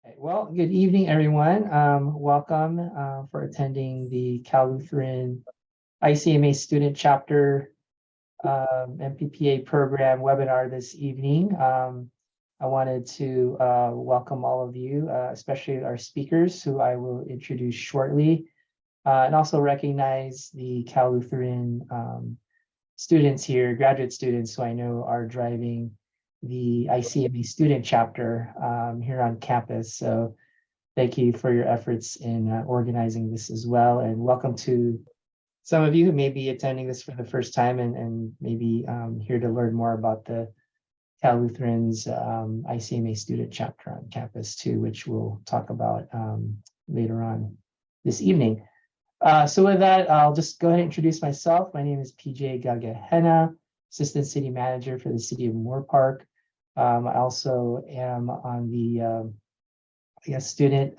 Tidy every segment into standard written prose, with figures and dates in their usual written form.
Well, good evening, everyone. Welcome for attending the Cal Lutheran ICMA Student Chapter MPPA program webinar this evening. I wanted to welcome all of you, especially our speakers, who I will introduce shortly, and also recognize the Cal Lutheran students here, graduate students who I know are driving the ICMA student chapter here on campus. So thank you for your efforts in organizing this as well. And welcome to some of you who may be attending this for the first time and maybe here to learn more about the Cal Lutheran's ICMA student chapter on campus too, which we'll talk about later on this evening. So with that, I'll just go ahead and introduce myself. My name is PJ Gagahena, Assistant City Manager for the City of Moore Park. I also am on the Student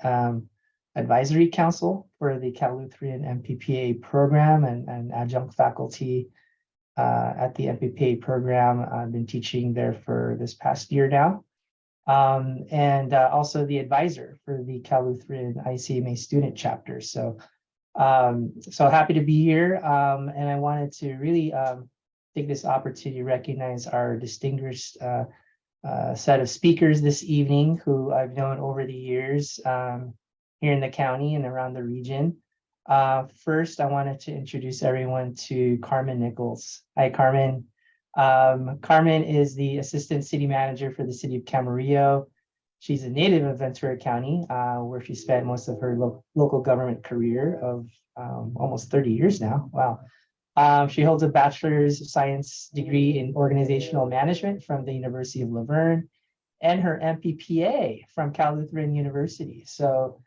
Advisory Council for the Cal Lutheran MPPA program and adjunct faculty at the MPPA program. I've been teaching there for this past year now. And also the advisor for the Cal Lutheran ICMA student chapter. So happy to be here. And I wanted to really take this opportunity to recognize our distinguished set of speakers this evening who I've known over the years here in the county and around the region. First, I wanted to introduce everyone to Carmen Nichols. Hi, Carmen. Carmen is the Assistant City Manager for the City of Camarillo. She's a native of Ventura County, where she spent most of her local government career of almost 30 years now. Wow. She holds a Bachelor's of Science degree in Organizational Management from the University of Laverne and her MPPA from Cal Lutheran University. So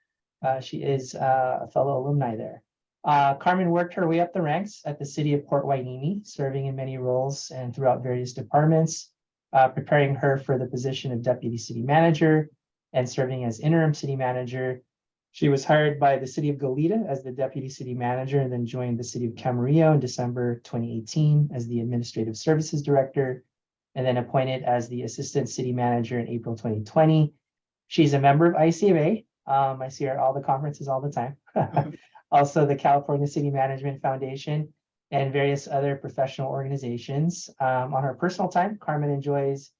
she is a fellow alumni there. Carmen worked her way up the ranks at the City of Port Hueneme, serving in many roles and throughout various departments, preparing her for the position of Deputy City Manager and serving as Interim City Manager. She was hired by the City of Goleta as the Deputy City Manager and then joined the City of Camarillo in December 2018 as the Administrative Services Director, and then appointed as the Assistant City Manager in April 2020. She's a member of ICMA. I see her at all the conferences all the time. Also the California City Management Foundation and various other professional organizations. On her personal time, Carmen enjoys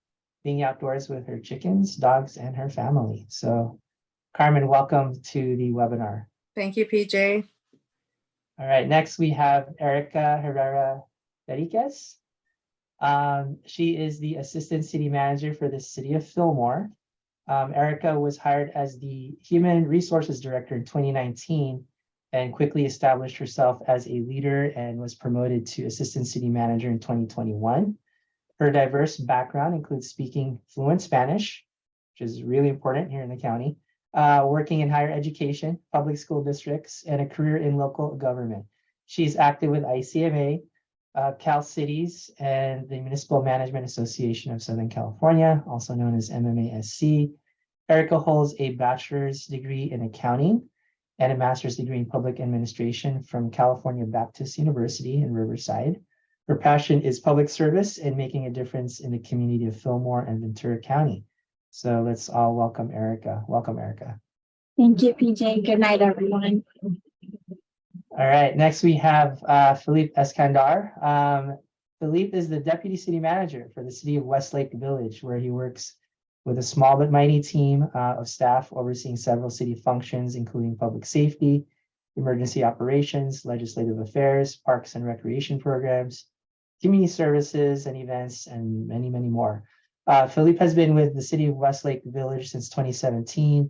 being outdoors with her chickens, dogs, and her family. So Carmen, welcome to the webinar. Thank you, PJ. All right, next we have Erica Herrera Veriquez. She is the Assistant City Manager for the City of Fillmore. Erica was hired as the Human Resources Director in 2019 and quickly established herself as a leader and was promoted to Assistant City Manager in 2021. Her diverse background includes speaking fluent Spanish, which is really important here in the county, working in higher education, public school districts, and a career in local government. She's active with ICMA, Cal Cities, and the Municipal Management Association of Southern California, also known as MMASC. Erica holds a bachelor's degree in accounting and a master's degree in public administration from California Baptist University in Riverside. Her passion is public service and making a difference in the community of Fillmore and Ventura County. So let's all welcome Erica. Welcome, Erica. Thank you, PJ. Good night, everyone. All right, next we have Philippe Eskandar. Philippe is the Deputy City Manager for the City of Westlake Village, where he works with a small but mighty team of staff overseeing several city functions, including public safety, emergency operations, legislative affairs, parks and recreation programs, community services and events, and many, many more. Philippe has been with the City of Westlake Village since 2017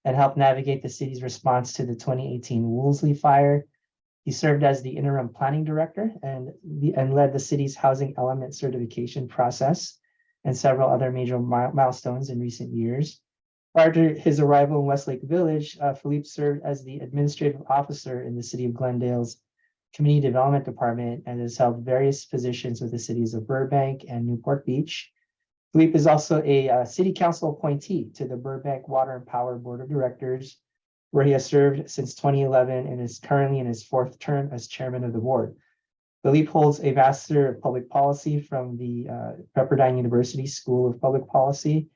and helped navigate the city's response to the 2018 Woolsey fire. He served as the interim planning director and led the city's housing element certification process and several other major milestones in recent years. Prior to his arrival in Westlake Village, Philippe served as the administrative officer in the City of Glendale's Community Development Department and has held various positions with the cities of Burbank and Newport Beach. Philippe is also a city council appointee to the Burbank Water and Power Board of Directors, where he has served since 2011 and is currently in his fourth term as chairman of the board. Philippe holds a Master of Public Policy from the Pepperdine University School of Public Policy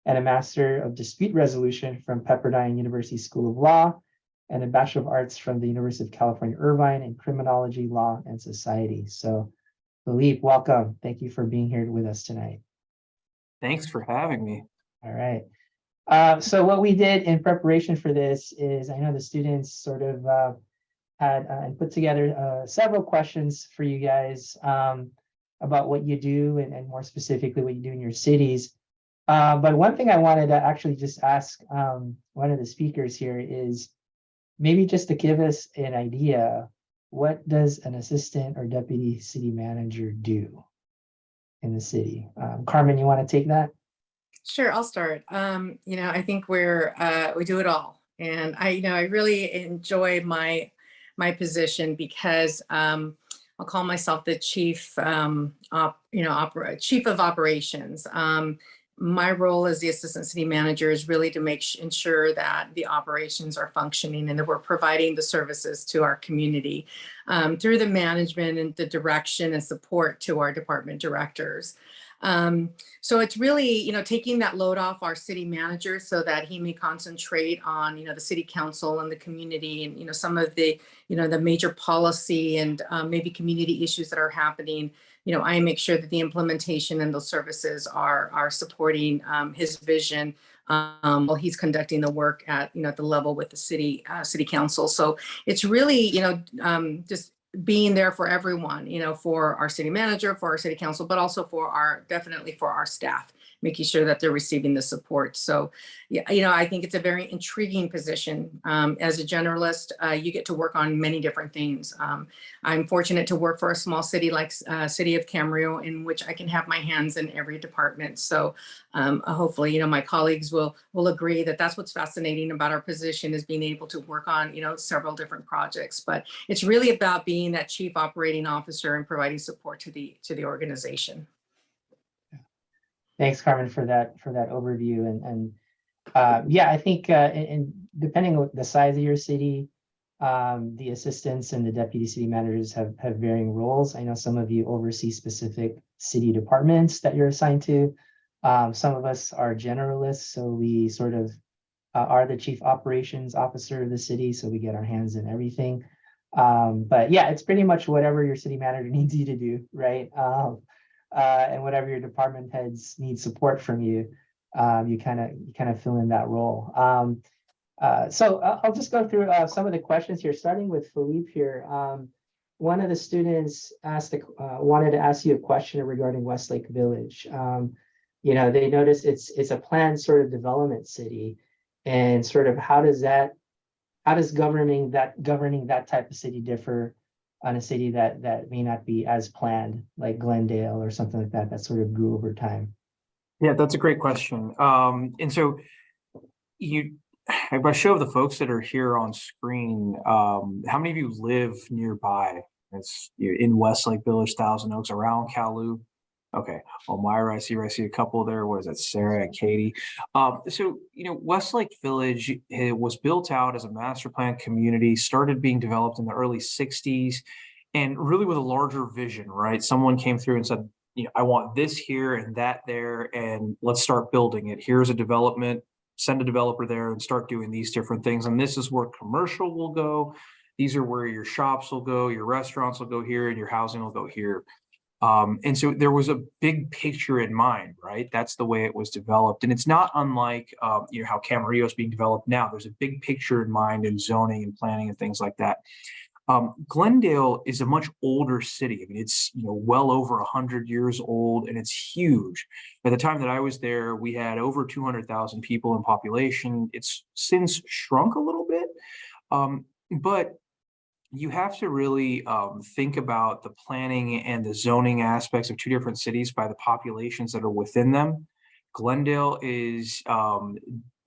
and a Master of Dispute Resolution from Pepperdine University School of Law, and a Bachelor of Arts from the University of California, Irvine in Criminology, Law, and Society. So, Philippe, welcome. Thank you for being here with us tonight. Thanks for having me. All right. So what we did in preparation for this is, I know the students sort of had and put together several questions for you guys about what you do and more specifically what you do in your cities. But one thing I wanted to actually just ask one of the speakers here is maybe just to give us an idea, what does an assistant or deputy city manager do in the city? Carmen, you want to take that? Sure, I'll start. I think we do it all, and I really enjoy my position because I'll call myself the chief, chief of operations. My role as the assistant city manager is really to ensure that the operations are functioning and that we're providing the services to our community through the management and the direction and support to our department directors. So it's really, taking that load off our city manager so that he may concentrate on, the city council and the community and, some of the, the major policy and maybe community issues that are happening. I make sure that the implementation and those services are supporting his vision while he's conducting the work at, at the level with the city council. So it's really, just being there for everyone, for our city manager, for our city council, but also definitely for our staff, making sure that they're receiving the support. So, yeah, I think it's a very intriguing position. As a generalist, you get to work on many different things. I'm fortunate to work for a small city like City of Camarillo, in which I can have my hands in every department. So hopefully, my colleagues will agree that that's what's fascinating about our position, is being able to work on, several different projects. But it's really about being that chief operating officer and providing support to the organization. Thanks, Carmen, for that overview. And yeah, I think and depending on the size of your city, the assistants and the deputy city managers have varying roles. I know some of you oversee specific city departments that you're assigned to. Some of us are generalists, so we sort of are the chief operations officer of the city, so we get our hands in everything. But yeah, it's pretty much whatever your city manager needs you to do, right? And whatever your department heads need support from you, you kind of fill in that role. So I'll just go through some of the questions here, starting with Philippe here. One of the students wanted to ask you a question regarding Westlake Village. They notice it's a planned sort of development city, and sort of how does governing that type of city differ on a city that may not be as planned, like Glendale or something like that sort of grew over time? Yeah, that's a great question. And so if I show the folks that are here on screen, how many of you live nearby? It's in Westlake Village, Thousand Oaks, around Kalu. Okay. Well, Myra, I see a couple there. What is that? Sarah and Katie. So, Westlake Village, it was built out as a master plan community, started being developed in the early 60s, and really with a larger vision, right? Someone came through and said, I want this here and that there, and let's start building it. Here's a development, send a developer there and start doing these different things. And this is where commercial will go. These are where your shops will go, your restaurants will go here, and your housing will go here. And so there was a big picture in mind, right? That's the way it was developed. And it's not unlike, how Camarillo is being developed now. There's a big picture in mind in zoning and planning and things like that. Glendale is a much older city. I mean, it's well over 100 years old, and it's huge. By the time that I was there, we had over 200,000 people in population. It's since shrunk a little bit, but you have to really think about the planning and the zoning aspects of two different cities by the populations that are within them. Glendale is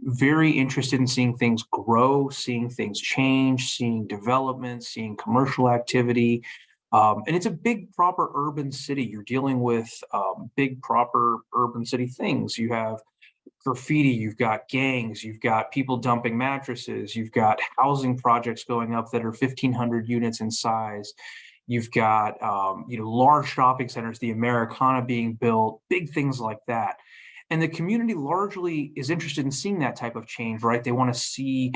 very interested in seeing things grow, seeing things change, seeing development, seeing commercial activity. And it's a big, proper urban city. You're dealing with big, proper urban city things. You have graffiti, you've got gangs, you've got people dumping mattresses, you've got housing projects going up that are 1,500 units in size. You've got large shopping centers, the Americana being built, big things like that. And the community largely is interested in seeing that type of change, right? They want to see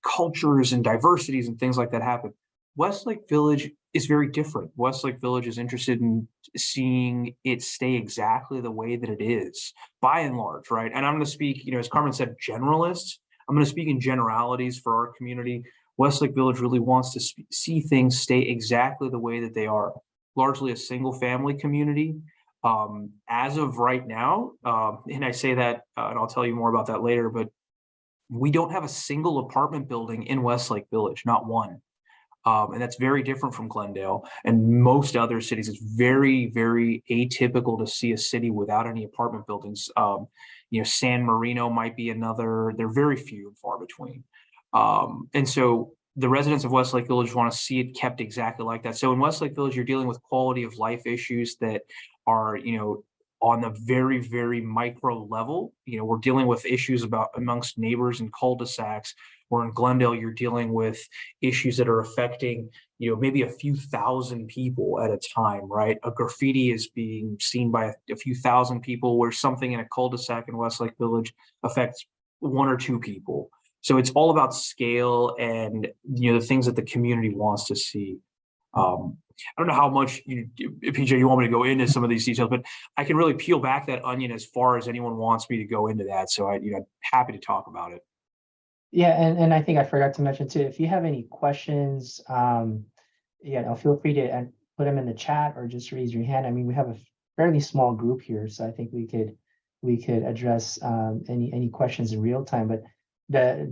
cultures and diversities and things like that happen. Westlake Village is very different. Westlake Village is interested in seeing it stay exactly the way that it is, by and large, right? And I'm going to speak, as Carmen said, generalists. I'm going to speak in generalities for our community. Westlake Village really wants to see things stay exactly the way that they are, largely a single family community. As of right now, and I say that, and I'll tell you more about that later, but we don't have a single apartment building in Westlake Village, not one. And that's very different from Glendale and most other cities. It's very, very atypical to see a city without any apartment buildings. San Marino might be another. They're very few and far between. And so the residents of Westlake Village want to see it kept exactly like that. So in Westlake Village, you're dealing with quality of life issues that are, on a very, very micro level. We're dealing with issues amongst neighbors and cul-de-sacs, where in Glendale, you're dealing with issues that are affecting, maybe a few thousand people at a time, right? A graffiti is being seen by a few thousand people, where something in a cul-de-sac in Westlake Village affects one or two people. So it's all about scale and, the things that the community wants to see. I don't know how much PJ, you want me to go into some of these details, but I can really peel back that onion as far as anyone wants me to go into that. So I'm happy to talk about it. Yeah, and I think I forgot to mention too, if you have any questions, feel free to put them in the chat or just raise your hand. I mean, we have a fairly small group here, so I think we could address any questions in real time. But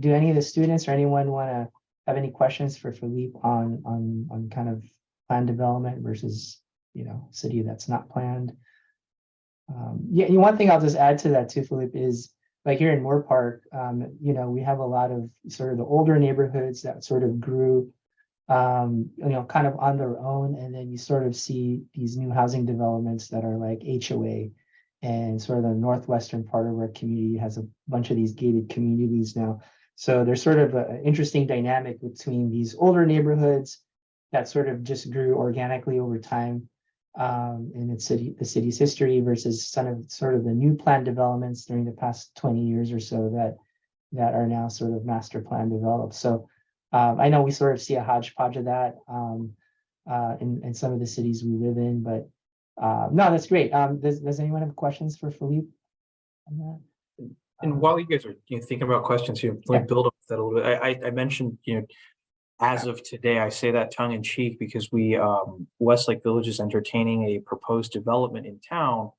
do any of the students or anyone want to have any questions for Philippe on kind of plan development versus city that's not planned? One thing I'll just add to that too, Philippe, is like here in Moore Park, we have a lot of sort of the older neighborhoods that sort of grew, kind of on their own, and then you sort of see these new housing developments that are like HOA, and sort of the northwestern part of our community has a bunch of these gated communities now. So there's sort of an interesting dynamic between these older neighborhoods that sort of just grew organically over time in the city's history versus sort of the new plan developments during the past 20 years or so that are now sort of master plan developed. So I know we sort of see a hodgepodge of that in some of the cities we live in, but no, that's great. Does anyone have questions for Philippe on that? And while you guys are thinking about questions here, let me build up that a little bit. I mentioned, as of today, I say that tongue in cheek because Westlake Village is entertaining a proposed development in town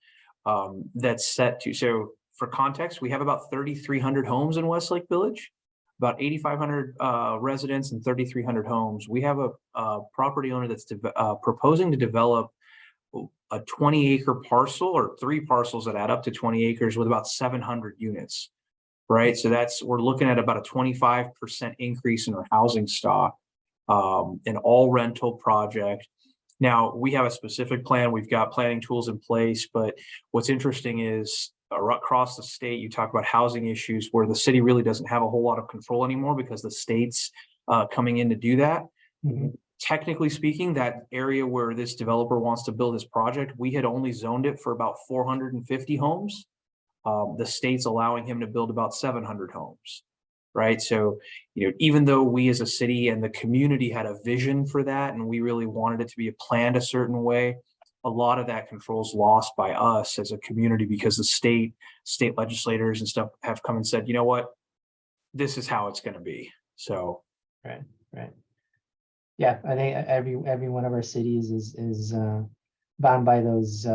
that's set to. So for context, we have about 3,300 homes in Westlake Village, about 8,500 residents and 3,300 homes. We have a property owner that's proposing to develop a 20-acre parcel or 3 parcels that add up to 20 acres with about 700 units, right? So we're looking at about a 25% increase in our housing stock, an all rental project. Now we have a specific plan. We've got planning tools in place, but what's interesting is across the state, you talk about housing issues where the city really doesn't have a whole lot of control anymore because the state's coming in to do that. Mm-hmm. Technically speaking, that area where this developer wants to build this project, we had only zoned it for about 450 homes. The state's allowing him to build about 700 homes, right? So, even though we as a city and the community had a vision for that, and we really wanted it to be planned a certain way, a lot of that control is lost by us as a community because the state legislators and stuff have come and said, you know what, this is how it's going to be. So, right. Yeah, I think every one of our cities is bound by those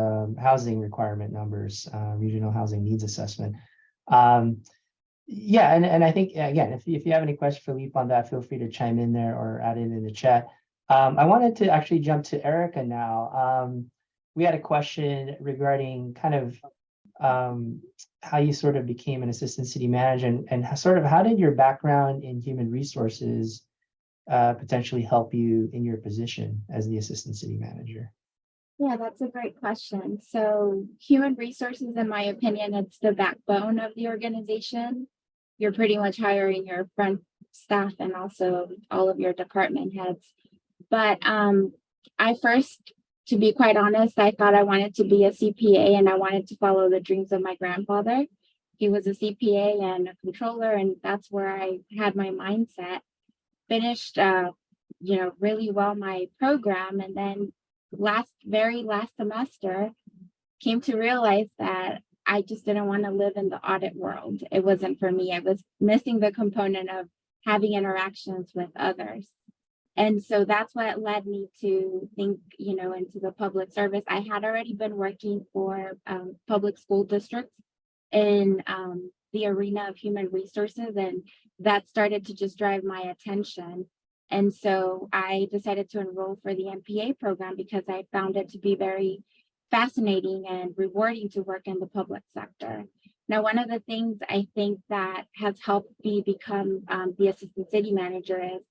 housing requirement numbers, regional housing needs assessment. And I think, again, if you have any questions, Philippe, on that, feel free to chime in there or add it in the chat. I wanted to actually jump to Erica now. We had a question regarding kind of how you sort of became an assistant city manager and sort of how did your background in human resources potentially help you in your position as the assistant city manager? Yeah, that's a great question. So human resources, in my opinion, it's the backbone of the organization. You're pretty much hiring your front staff and also all of your department heads. But I first to be quite honest, I thought I wanted to be a CPA and I wanted to follow the dreams of my grandfather. He was a CPA and a controller, and that's where I had my mindset. Finished, really well my program, and then very last semester, came to realize that I just didn't want to live in the audit world. It wasn't for me. I was missing the component of having interactions with others. And so that's what led me to think, into the public service. I had already been working for public school districts in the arena of human resources, and that started to just drive my attention. And so I decided to enroll for the MPA program because I found it to be very fascinating and rewarding to work in the public sector. Now, one of the things I think that has helped me become the assistant city manager is,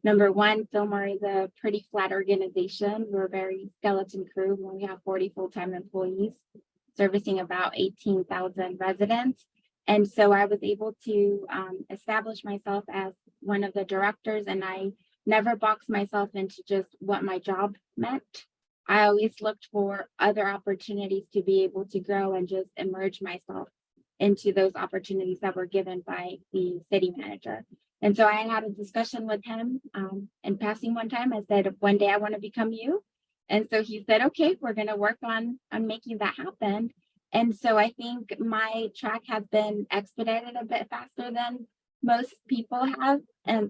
number one, Fillmore is a pretty flat organization. We're a very skeleton crew. We only have 40 full-time employees servicing about 18,000 residents. And so I was able to establish myself as one of the directors, and I never boxed myself into just what my job meant. I always looked for other opportunities to be able to grow and just immerse myself into those opportunities that were given by the city manager. And so I had a discussion with him in passing one time. I said, one day I want to become you. And so he said, okay, we're going to work on making that happen. And so I think my track has been expedited a bit faster than most people have.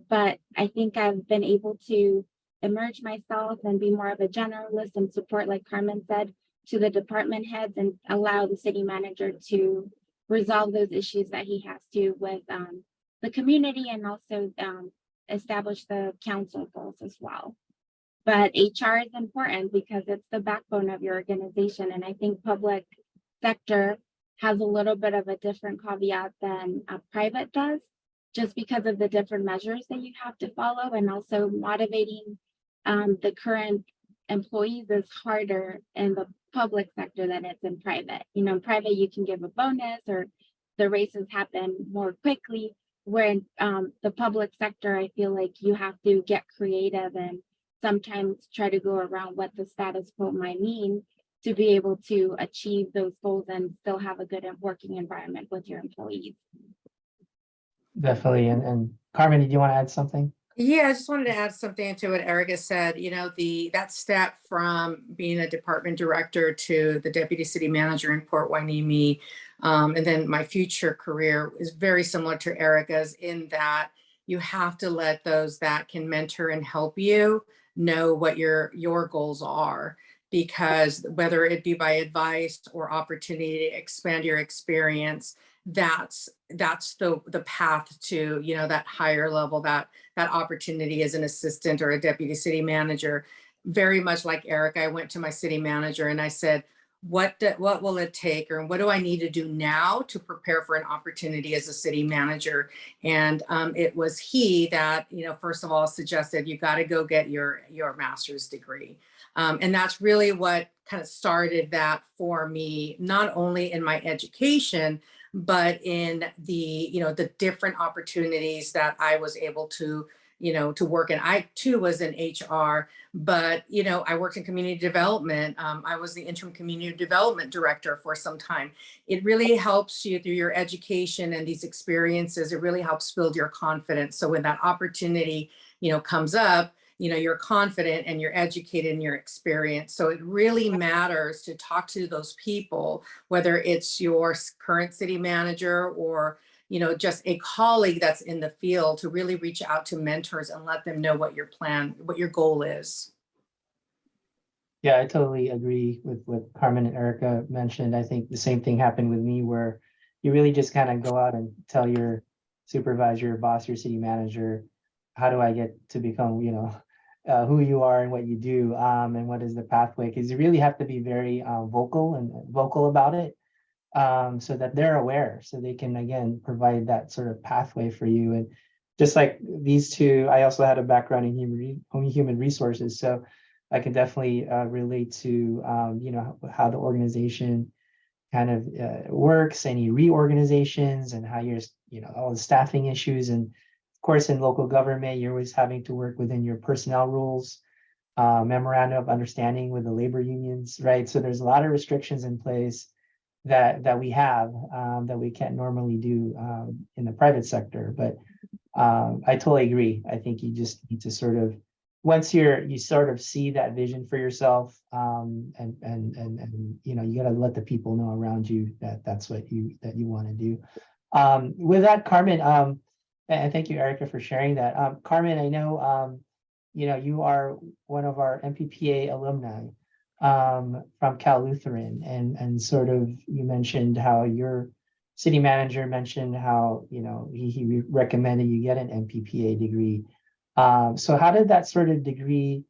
But I think I've been able to emerge myself and be more of a generalist and support, like Carmen said, to the department heads and allow the city manager to resolve those issues that he has to with the community, and also establish the council goals as well. But HR is important because it's the backbone of your organization. And I think public sector has a little bit of a different caveat than private does, just because of the different measures that you have to follow, and also motivating the current employees is harder in the public sector than it's in private. In private, you can give a bonus or the raises happen more quickly, where in the public sector, I feel like you have to get creative and sometimes try to go around what the status quo might mean to be able to achieve those goals and still have a good working environment with your employees. Definitely. And Carmen, did you want to add something? Yeah, I just wanted to add something to what Erica said. That step from being a department director to the deputy city manager in Port Hueneme, and then my future career is very similar to Erica's, in that you have to let those that can mentor and help you know what your goals are, because whether it be by advice or opportunity to expand your experience, that's the path to that higher level, that opportunity as an assistant or a deputy city manager. Very much like Eric, I went to my city manager and I said, what will it take, or what do I need to do now to prepare for an opportunity as a city manager? And it was he that first of all suggested, you got to go get your master's degree. And that's really what kind of started that for me, not only in my education, but in the different opportunities that I was able to work in. I too was in HR, but I worked in community development. I was the interim community development director for some time. It really helps you through your education and these experiences. It really helps build your confidence. So when that opportunity comes up, you're confident and you're educated in your experience. So it really matters to talk to those people, whether it's your current city manager or just a colleague that's in the field, to really reach out to mentors and let them know what your plan, what your goal is. Yeah, I totally agree with what Carmen and Erica mentioned. I think the same thing happened with me, where you really just kind of go out and tell your supervisor, your boss, your city manager, how do I get to become, who you are and what you do, and what is the pathway? Because you really have to be very vocal about it, so that they're aware, so they can again provide that sort of pathway for you. And just like these two, I also had a background in human resources, so I can definitely relate to how the organization kind of works, any reorganizations, and how you're all the staffing issues. And of course, in local government, you're always having to work within your personnel rules. memorandum of understanding with the labor unions, right? So there's a lot of restrictions in place that we have that we can't normally do in the private sector. But I totally agree. I think you just need to sort of, once you sort of see that vision for yourself, and you know, you got to let the people know around you that that's what you want to do. With that, Carmen, and thank you, Erica, for sharing that. Carmen, I know you know, you are one of our MPPA alumni from Cal Lutheran, and sort of you mentioned how your city manager mentioned how, you know, he recommended you get an MPPA degree. So how did that sort of degree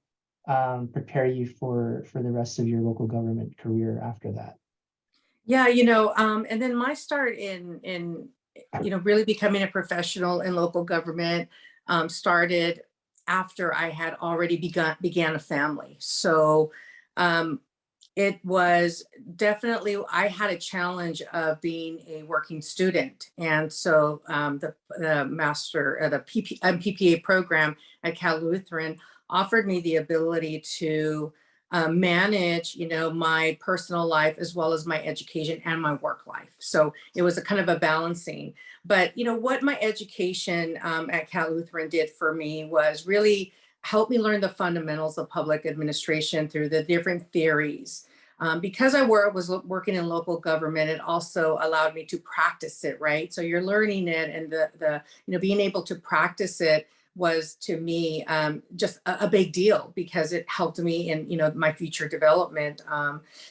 prepare you for the rest of your local government career after that? Yeah, you know, and then my start in you know, really becoming a professional in local government started after I had already began a family. So it was definitely, I had a challenge of being a working student. And so the MPPA program at Cal Lutheran offered me the ability to manage, you know, my personal life as well as my education and my work life. So it was a kind of a balancing. But, you know, what my education at Cal Lutheran did for me was really help me learn the fundamentals of public administration through the different theories. Because I was working in local government, it also allowed me to practice it, right? So you're learning it, and the you know, being able to practice it was to me just a big deal because it helped me in, you know, my future development.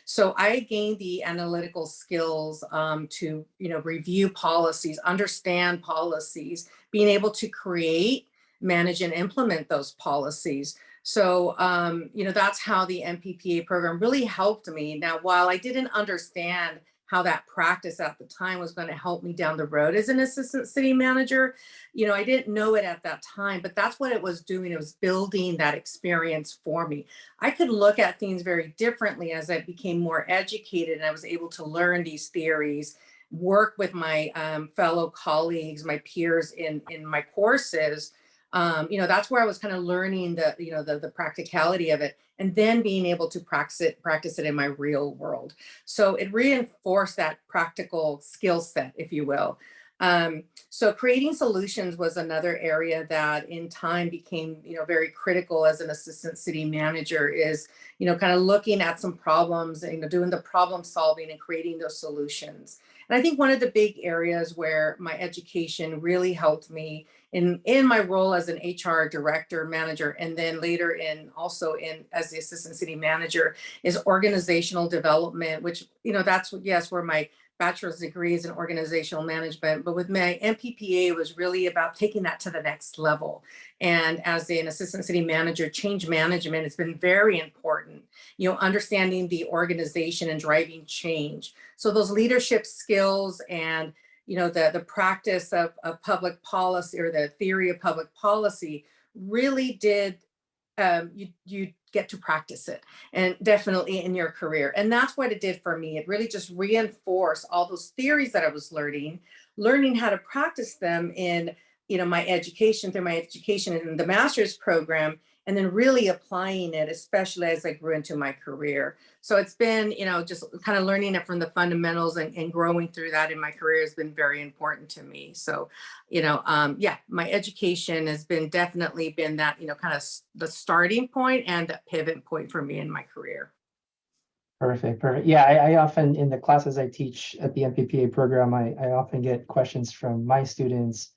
So I gained the analytical skills to, you know, review policies, understand policies, being able to create, manage, and implement those policies. So, you know, that's how the MPPA program really helped me. Now, while I didn't understand how that practice at the time was going to help me down the road as an assistant city manager, you know, I didn't know it at that time, but that's what it was doing. It was building that experience for me. I could look at things very differently as I became more educated and I was able to learn these theories, work with my fellow colleagues, my peers in my courses. You know, that's where I was kind of learning the, you know, the practicality of it, and then being able to practice it in my real world. So it reinforced that practical skill set, if you will. So creating solutions was another area that in time became, you know, very critical as an assistant city manager, is, you know, kind of looking at some problems and, you know, doing the problem solving and creating those solutions. And I think one of the big areas where my education really helped me in my role as an HR director, manager, and then later also as the assistant city manager, is organizational development, which, you know, that's yes, where my bachelor's degree is in organizational management. But with my MPPA, it was really about taking that to the next level. And as an assistant city manager, change management has been very important, you know, understanding the organization and driving change. So those leadership skills and, you know, the practice of public policy, or the theory of public policy, really did, you get to practice it, and definitely in your career. And that's what it did for me. It really just reinforced all those theories that I was learning how to practice them in, you know, my education, through my education in the master's program, and then really applying it, especially as I grew into my career. So it's been, you know, just kind of learning it from the fundamentals and growing through that in my career has been very important to me. So, you know, yeah, my education has definitely been that, you know, kind of the starting point and the pivot point for me in my career. Perfect. Yeah, I often, in the classes I teach at the MPPA program, I often get questions from my students,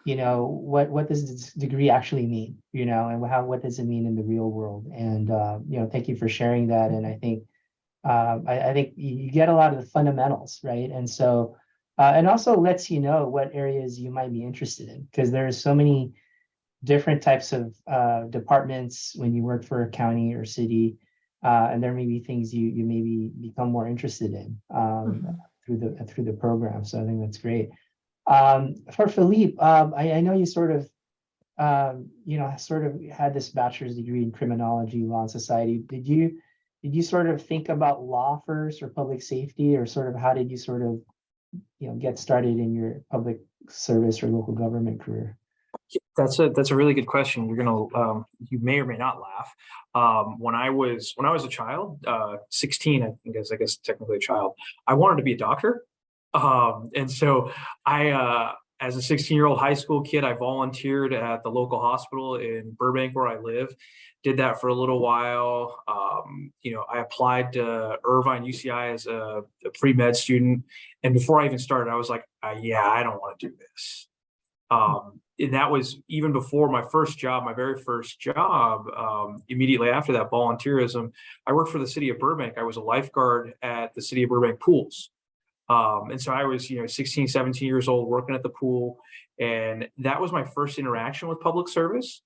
you know, what does this degree actually mean, you know, and what does it mean in the real world? And you know, thank you for sharing that. And I think I think you get a lot of the fundamentals, right? And so and also lets you know what areas you might be interested in, because there's so many different types of departments when you work for a county or city, and there may be things you maybe become more interested in through the program. So I think that's great. For Philippe, I know you sort of, you know, sort of had this bachelor's degree in criminology, law, and society. Did you sort of think about law first or public safety, or sort of how did you sort of, you know, get started in your public service or local government career? That's a really good question. You're gonna you may or may not laugh. When I was a child, 16, I guess technically a child, I wanted to be a doctor. And so as a 16-year-old high school kid, I volunteered at the local hospital in Burbank where I live. Did that for a little while. I applied to Irvine UCI as a pre-med student, and before I even started, I was like, yeah, I don't want to do this. And that was even before my very first job. Immediately after that volunteerism, I worked for the city of Burbank. I was a lifeguard at the city of Burbank pools. And so I was, 16, 17 years old working at the pool. And that was my first interaction with public service.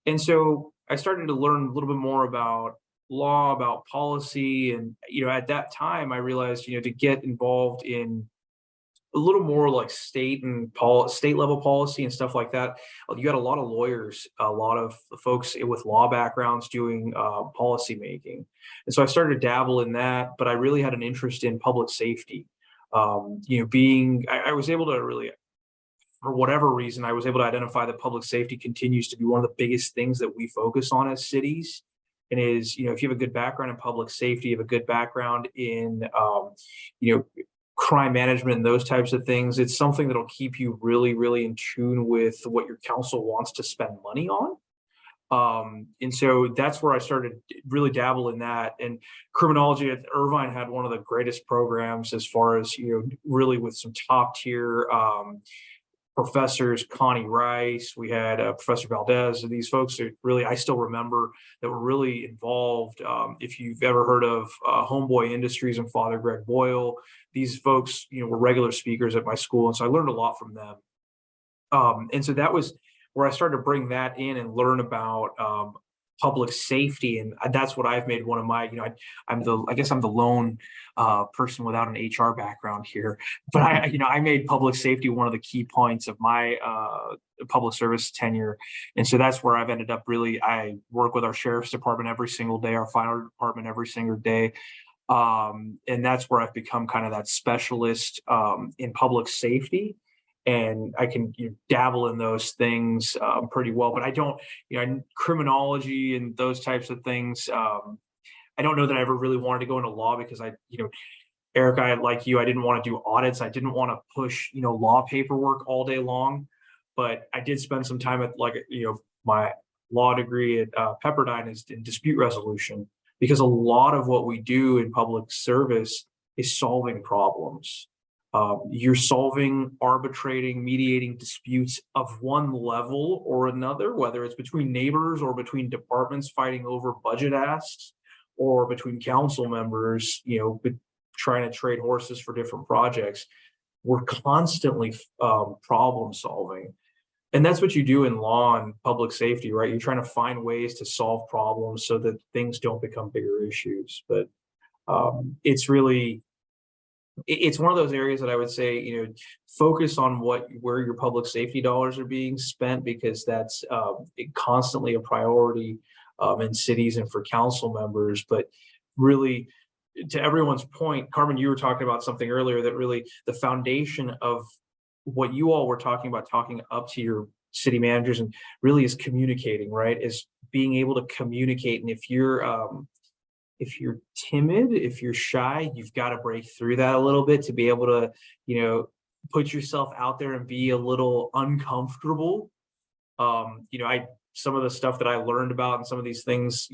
And so I started to learn a little bit more about law, about policy. And, at that time, I realized, to get involved in a little more like state level policy and stuff like that. You got a lot of lawyers, a lot of folks with law backgrounds doing policy making. And so I started to dabble in that, but I really had an interest in public safety. I was able to really, for whatever reason, I was able to identify that public safety continues to be one of the biggest things that we focus on as cities. And if you have a good background in public safety, you have a good background in, crime management and those types of things, it's something that'll keep you really, really in tune with what your council wants to spend money on. And so that's where I started to really dabble in that. And criminology at Irvine had one of the greatest programs as far as, really with some top tier professors, Connie Rice, we had Professor Valdez, and these folks that really, I still remember, that were really involved. If you've ever heard of Homeboy Industries and Father Greg Boyle, these folks, were regular speakers at my school. And so I learned a lot from them. And so that was where I started to bring that in and learn about public safety. And that's what I've made one of my, I guess I'm the lone person without an HR background here, but I made public safety one of the key points of my public service tenure. And so that's where I've ended up I work with our sheriff's department every single day, our fire department every single day. And that's where I've become kind of that specialist in public safety. And I can dabble in those things pretty well, but I don't, criminology and those types of things. I don't know that I ever really wanted to go into law because Eric, like you, I didn't want to do audits. I didn't want to push, law paperwork all day long, but I did spend some time at my law degree at Pepperdine is in dispute resolution, because a lot of what we do in public service is solving problems. You're solving, arbitrating, mediating disputes of one level or another, whether it's between neighbors or between departments fighting over budget asks, or between council members, trying to trade horses for different projects. We're constantly problem solving. And that's what you do in law and public safety, right? You're trying to find ways to solve problems so that things don't become bigger issues. But it's one of those areas that I would say, focus on where your public safety dollars are being spent, because that's constantly a priority in cities and for council members. But really, to everyone's point, Carmen, you were talking about something earlier that really the foundation of what you all were talking about, talking up to your city managers, and really is communicating, right? Is being able to communicate. And if you're timid, if you're shy, you've got to break through that a little bit to be able to, put yourself out there and be a little uncomfortable. Some of the stuff that I learned about and some of these things,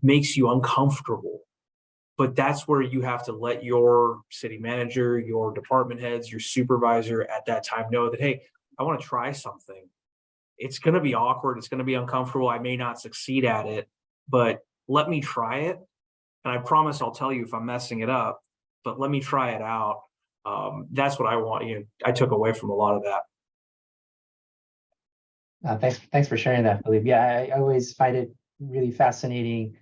makes you uncomfortable. But that's where you have to let your city manager, your department heads, your supervisor at that time know that, hey, I want to try something. It's going to be awkward. It's going to be uncomfortable. I may not succeed at it, but let me try it. And I promise I'll tell you if I'm messing it up, but let me try it out. That's what I want. I took away from a lot of that. Thanks for sharing that, Philippe. Yeah, I always find it really fascinating,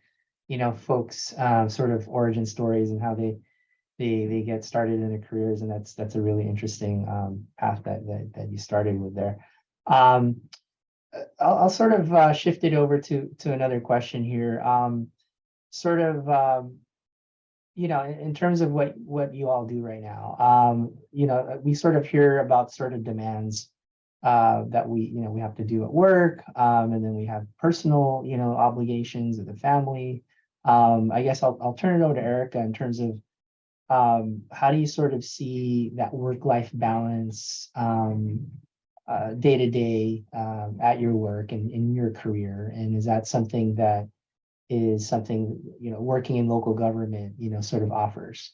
folks' sort of origin stories and how they get started in their careers, and that's a really interesting path that you started with there. I'll sort of shift it over to another question here. In terms of what you all do right now, we sort of hear about sort of demands that we have to do at work, and then we have personal, obligations of the family. I guess I'll turn it over to Erica in terms of how do you sort of see that work-life balance day to day at your work and in your career, and is that something that is something working in local government sort of offers?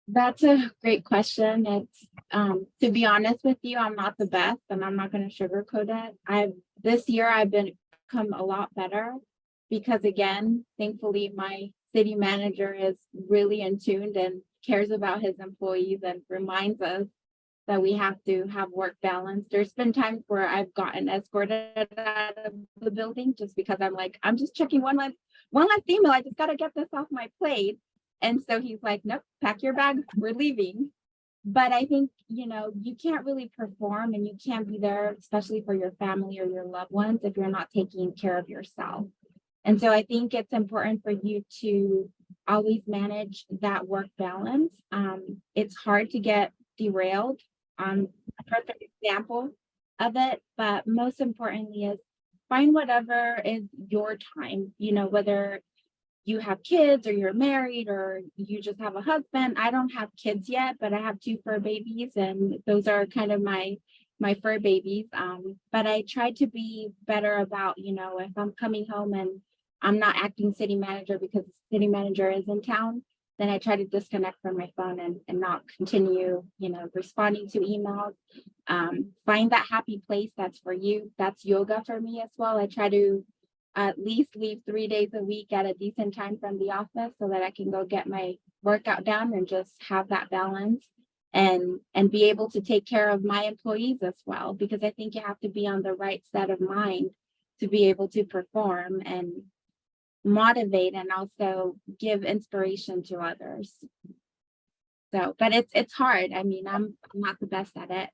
That's a great question. It's to be honest with you, I'm not the best, and I'm not going to sugarcoat it. This year I've become a lot better because, again, thankfully my city manager is really in tune and cares about his employees and reminds us that we have to have work balance. There's been times where I've gotten escorted out of the building just because I'm just checking one last email. I just got to get this off my plate. And so he's like, nope, pack your bag, we're leaving. But I think, you can't really perform and you can't be there, especially for your family or your loved ones, if you're not taking care of yourself. And so I think it's important for you to always manage that work balance. It's hard to get derailed. A perfect example of it, but most importantly is find whatever is your time, whether you have kids or you're married or you just have a husband. I don't have kids yet, but I have 2 fur babies, and those are kind of my fur babies. But I try to be better about, if I'm coming home and I'm not acting city manager because the city manager is in town, then I try to disconnect from my phone and not continue, responding to emails. Find that happy place that's for you. That's yoga for me as well. I try to at least leave 3 days a week at a decent time from the office so that I can go get my workout done and just have that balance and be able to take care of my employees as well, because I think you have to be on the right set of mind to be able to perform and motivate and also give inspiration to others. So, but it's hard. I mean, I'm not the best at it.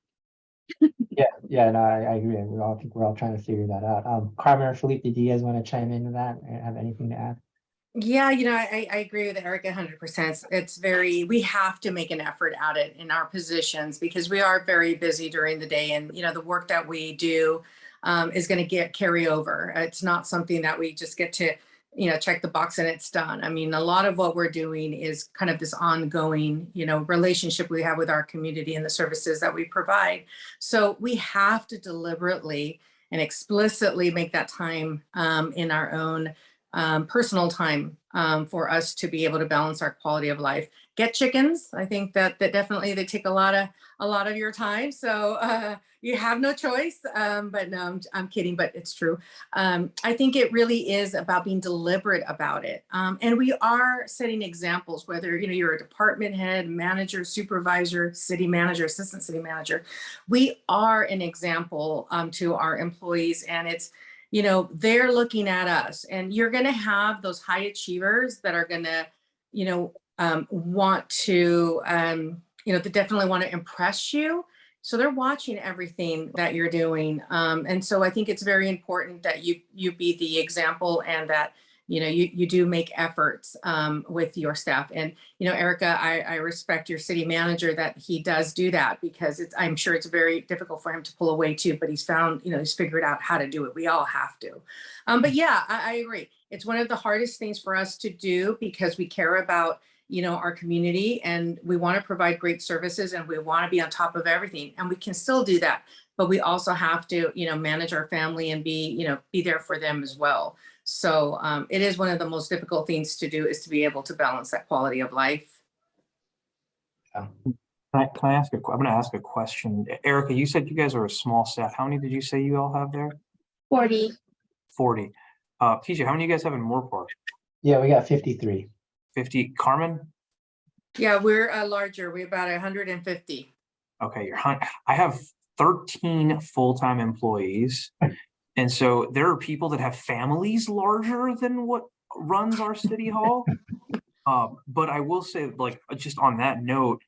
Yeah, no, I agree. I think we're all trying to figure that out. Carmen or Felipe, do you guys want to chime into that and have anything to add? Yeah, I agree with Erica 100%. We have to make an effort at it in our positions because we are very busy during the day, and the work that we do is going to carry over. It's not something that we just get to check the box and it's done. I mean, a lot of what we're doing is kind of this ongoing, relationship we have with our community and the services that we provide. So we have to deliberately and explicitly make that time in our own personal time for us to be able to balance our quality of life. Get chickens. I think that definitely they take a lot of your time. So you have no choice. But no, I'm kidding, but it's true. I think it really is about being deliberate about it. And we are setting examples, whether you're a department head, manager, supervisor, city manager, assistant city manager. We are an example to our employees, and it's they're looking at us, and you're going to have those high achievers that are going to, want to, they definitely want to impress you. So they're watching everything that you're doing. And so I think it's very important that you be the example and that, you do make efforts with your staff. And, Erica, I respect your city manager that he does do that, because I'm sure it's very difficult for him to pull away too, but he's found, he's figured out how to do it. We all have to. But yeah, I agree. It's one of the hardest things for us to do because we care about, our community, and we want to provide great services, and we want to be on top of everything, and we can still do that. But we also have to, manage our family and be there for them as well. So it is one of the most difficult things to do, is to be able to balance that quality of life. Can I ask I'm going to ask a question. Erica, you said you guys are a small staff. How many did you say you all have there? 40. 40. TJ, how many you guys have in Moorpark? Yeah, we got 53. 50. Carmen? Yeah, we're larger. We're about 150. Okay, I have 13 full-time employees. And so there are people that have families larger than what runs our city hall. But I will say, just on that note,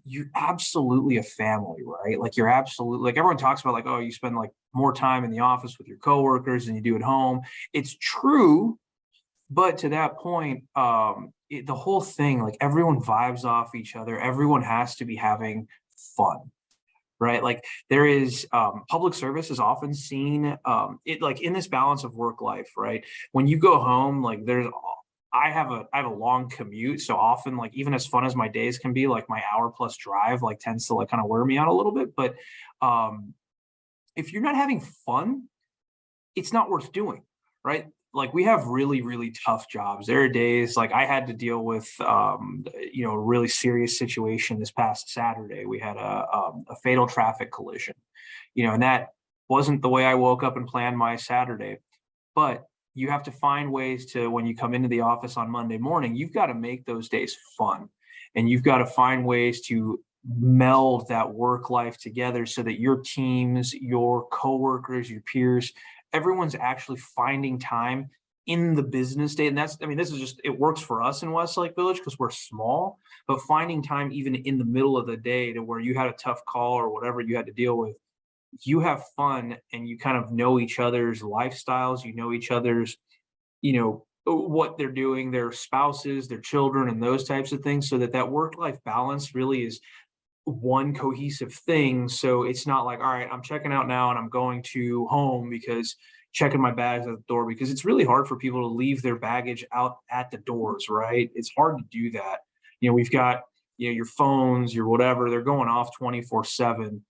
you're absolutely a family, right? You're absolutely, everyone talks about oh, you spend more time in the office with your coworkers than you do at home. It's true. But to that point, the whole thing, everyone vibes off each other. Everyone has to be having fun, right? Like there is public service is often seen it like in this balance of work life, right? When you go home, like I have a long commute, so often like even as fun as my days can be, like my hour plus drive like tends to like kind of wear me out a little bit. But if you're not having fun, it's not worth doing, right? Like we have really, really tough jobs. There are days like I had to deal with, a really serious situation this past Saturday. We had a fatal traffic collision, and that wasn't the way I woke up and planned my Saturday. But you have to find ways to, when you come into the office on Monday morning, you've got to make those days fun. And you've got to find ways to meld that work life together so that your teams, your coworkers, your peers, everyone's actually finding time in the business day. And this is just, it works for us in Westlake Village because we're small, but finding time even in the middle of the day to where you had a tough call or whatever you had to deal with, you have fun and you kind of know each other's lifestyles, you know each other's, what they're doing, their spouses, their children, and those types of things, so that work-life balance really is one cohesive thing. So it's not like, all right, I'm checking out now and I'm going to home because checking my bags at the door, because it's really hard for people to leave their baggage out at the doors, right? It's hard to do that. We've got, your phones, your whatever, they're going off 24/7.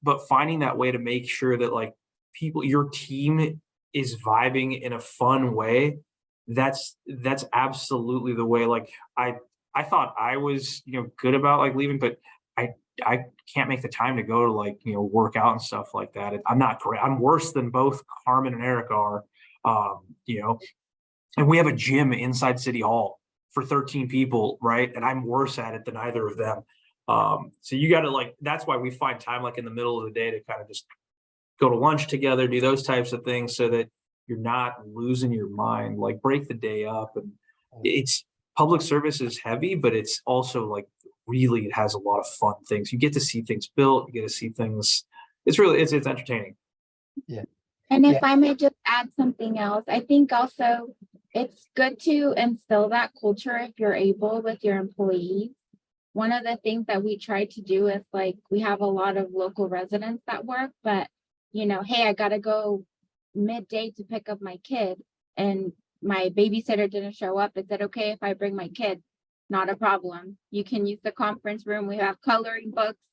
But finding that way to make sure that like people, your team is vibing in a fun way, that's absolutely the way. Like I thought I was, good about like leaving, but I can't make the time to go to like, work out and stuff like that. I'm not great. I'm worse than both Carmen and Erica are, and we have a gym inside City Hall for 13 people, right? And I'm worse at it than either of them. So you got to like, that's why we find time like in the middle of the day to kind of just go to lunch together, do those types of things so that you're not losing your mind, like break the day up. And it's, public service is heavy, but it's also like really, it has a lot of fun things. You get to see things built, you get to see things. It's really, it's entertaining. Yeah. And if Yeah. I may just add something else, I think also it's good to instill that culture if you're able with your employees. One of the things that we try to do is like, we have a lot of local residents that work, but hey, I gotta go midday to pick up my kid and my babysitter didn't show up. Is it okay if I bring my kid? Not a problem. You can use the conference room. We have coloring books,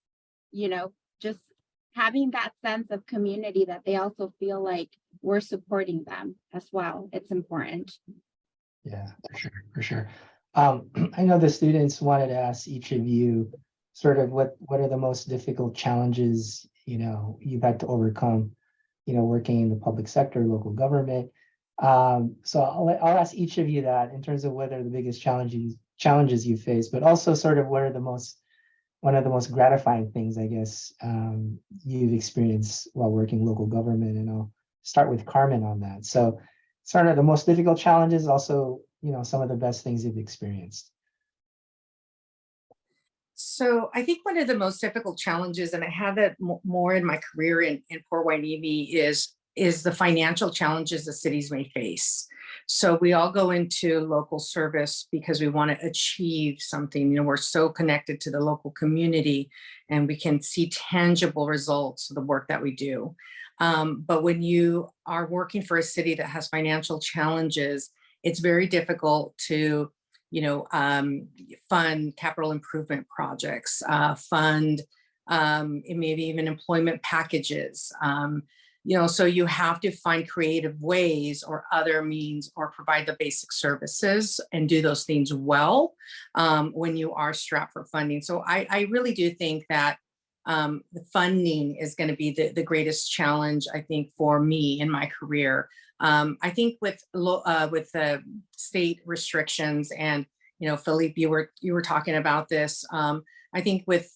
just having that sense of community that they also feel like we're supporting them as well. It's important. Yeah, for sure. I know the students wanted to ask each of you sort of what are the most difficult challenges, you've had to overcome, working in the public sector, local government. So I'll ask each of you that in terms of what are the biggest challenges you face, but also sort of one of the most gratifying things, I guess, you've experienced while working local government. And I'll start with Carmen on that. So sort of the most difficult challenges, also, some of the best things you've experienced. So I think one of the most difficult challenges, and I had that more in my career in Port Hueneme, is the financial challenges the cities may face. So we all go into local service because we want to achieve something. We're so connected to the local community and we can see tangible results of the work that we do. But when you are working for a city that has financial challenges, it's very difficult to fund capital improvement projects, fund maybe even employment packages. So you have to find creative ways or other means or provide the basic services and do those things well when you are strapped for funding. So I really do think that the funding is going to be the greatest challenge, I think, for me in my career. I think with the state restrictions and, Philippe, you were talking about this. I think with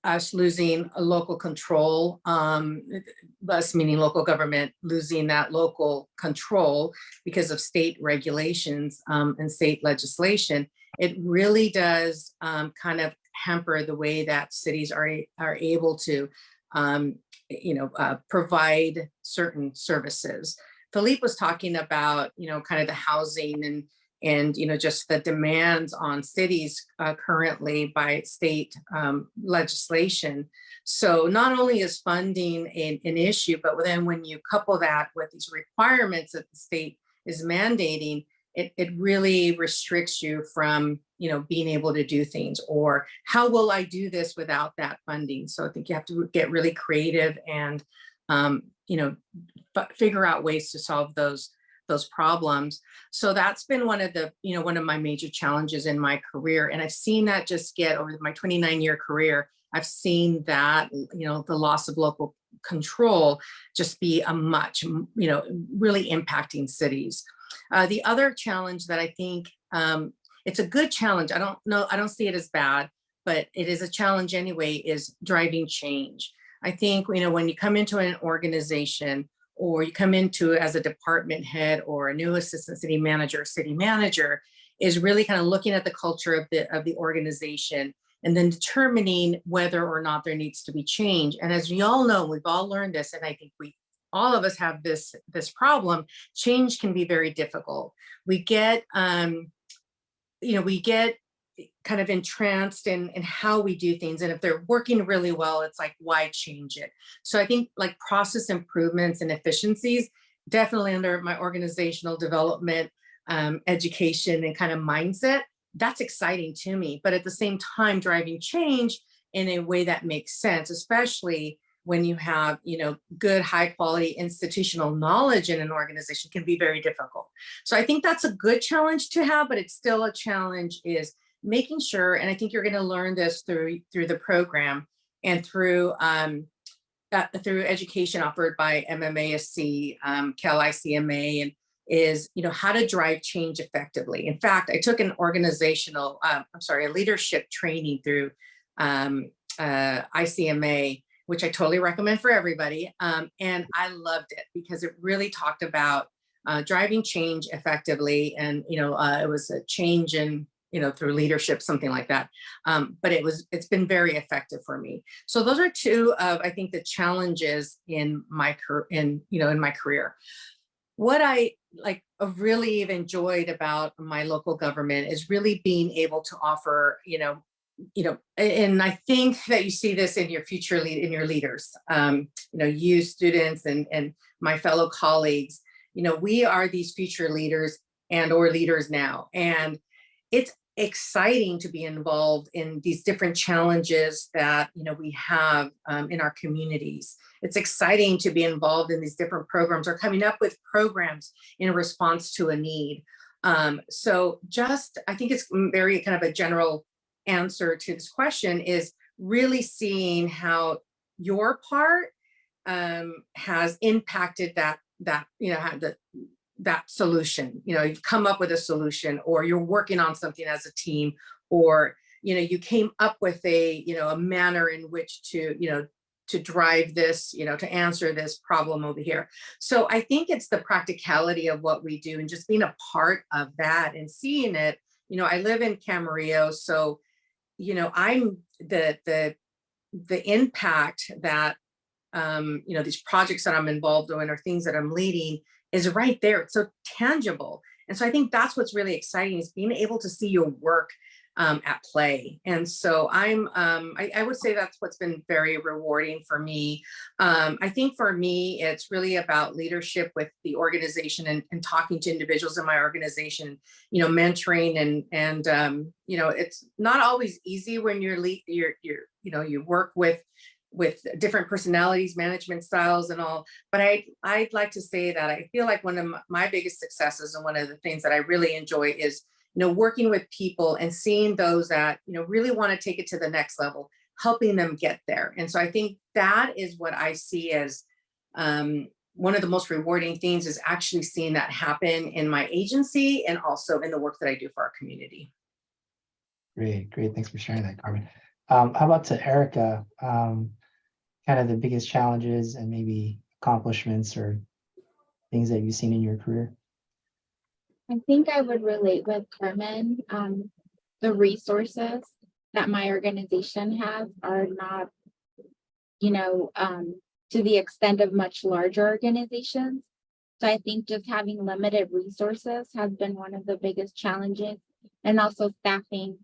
us losing a local control, us meaning local government losing that local control because of state regulations and state legislation, it really does kind of hamper the way that cities are able to, provide certain services. Philippe was talking about, kind of the housing and just the demands on cities currently by state legislation. So not only is funding an issue, but then when you couple that with these requirements that the state is mandating, it really restricts you from being able to do things, or how will I do this without that funding? So I think you have to get really creative and figure out ways to solve those problems. So that's been one of my major challenges in my career. And I've seen that just get over my 29-year career. I've seen that, the loss of local control just be a much, really impacting cities. The other challenge that I think, it's a good challenge. I don't see it as bad, but it is a challenge anyway, is driving change. I think, when you come into an organization, or you come into as a department head or a new assistant city manager, is really kind of looking at the culture of the organization, and then determining whether or not there needs to be change. And as we all know, we've all learned this, and I think all of us have this problem. Change can be very difficult. We get kind of entranced in how we do things. And if they're working really well, it's like, why change it? So I think like process improvements and efficiencies, definitely under my organizational development, education and kind of mindset, that's exciting to me. But at the same time, driving change in a way that makes sense, especially when you have, good, high quality institutional knowledge in an organization, can be very difficult. So I think that's a good challenge to have, but it's still a challenge, is making sure, and I think you're going to learn this through the program and through education offered by MMASC, Cal ICMA, and is, how to drive change effectively. In fact, I took a leadership training through ICMA, which I totally recommend for everybody. And I loved it because it really talked about driving change effectively. And, it was a change in, through leadership, something like that. But it's been very effective for me. So those are two of, I think, the challenges in my career. What I really have enjoyed about my local government is really being able to offer, and I think that you see this in your leaders, you students and my fellow colleagues, we are these future leaders or leaders now. And it's exciting to be involved in these different challenges that, we have in our communities. It's exciting to be involved in these different programs or coming up with programs in response to a need. So I think it's very kind of a general answer to this question, is really seeing how your part has impacted that solution. You've come up with a solution, or you're working on something as a team, or you came up with a manner in which to drive this, to answer this problem over here. So I think it's the practicality of what we do and just being a part of that and seeing it. I live in Camarillo, so I'm the impact that these projects that I'm involved in or things that I'm leading is right there. It's so tangible. And so I think that's what's really exciting, is being able to see your work at play. And so I would say that's what's been very rewarding for me. I think for me, it's really about leadership with the organization and talking to individuals in my organization, mentoring and it's not always easy when you work with different personalities, management styles and all. But I'd like to say that I feel like one of my biggest successes and one of the things that I really enjoy is, working with people and seeing those that, really want to take it to the next level, helping them get there. And so I think that is what I see as one of the most rewarding things, is actually seeing that happen in my agency and also in the work that I do for our community. Great. Thanks for sharing that, Carmen. How about to Erica? Kind of the biggest challenges and maybe accomplishments or things that you've seen in your career? I think I would relate with Carmen. The resources that my organization has are not, to the extent of much larger organizations. So I think just having limited resources has been one of the biggest challenges, and also staffing.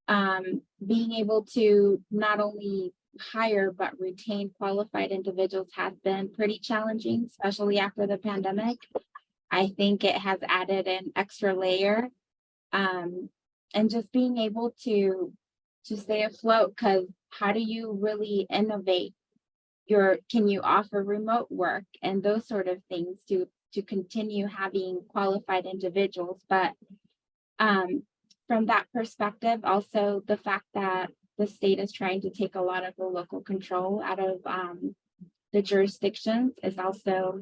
Being able to not only hire but retain qualified individuals has been pretty challenging, especially after the pandemic. I think it has added an extra layer. And just being able to stay afloat, because how do you really innovate can you offer remote work and those sort of things to continue having qualified individuals? But from that perspective, also the fact that the state is trying to take a lot of the local control out of the jurisdictions is also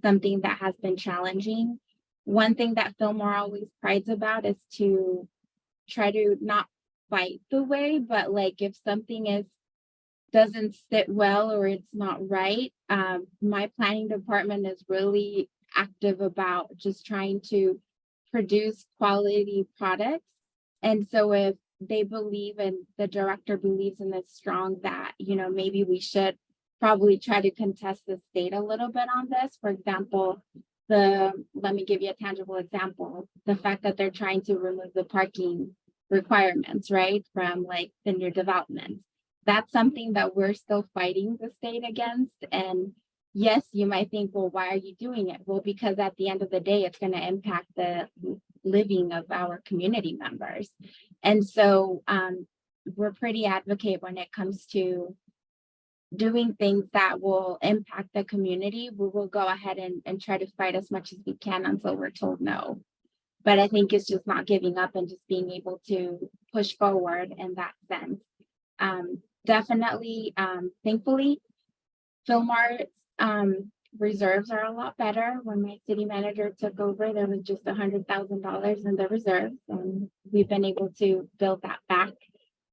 something that has been challenging. One thing that Fillmore always prides about is to try to not fight the way, but like if something doesn't sit well or it's not right, my planning department is really active about just trying to produce quality products. And so if they believe and the director believes in this strong that, maybe we should probably try to contest the state a little bit on this. For example, let me give you a tangible example. The fact that they're trying to remove the parking requirements, right, from like the new developments. That's something that we're still fighting the state against. And yes, you might think, well, why are you doing it? Well, because at the end of the day, it's going to impact the living of our community members. And so we're pretty advocate when it comes to doing things that will impact the community. We will go ahead and try to fight as much as we can until we're told no. But I think it's just not giving up and just being able to push forward in that sense. Definitely, thankfully, Fillmore's reserves are a lot better. When my city manager took over, there was just $100,000 in the reserves, and we've been able to build that back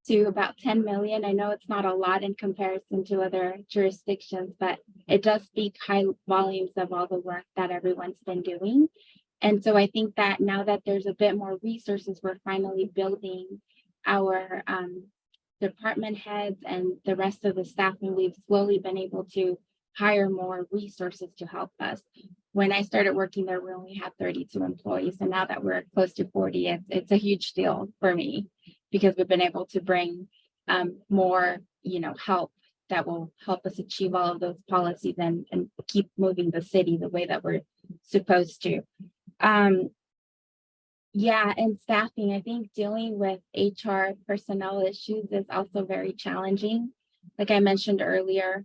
to about 10 million. I know it's not a lot in comparison to other jurisdictions, but it does speak high volumes of all the work that everyone's been doing. And so I think that now that there's a bit more resources, we're finally building our department heads and the rest of the staff, and we've slowly been able to hire more resources to help us. When I started working there, we only had 32 employees, and now that we're close to 40, it's a huge deal for me because we've been able to bring more, help that will help us achieve all of those policies and keep moving the city the way that we're supposed to. Yeah, and staffing, I think dealing with HR personnel issues is also very challenging. Like I mentioned earlier,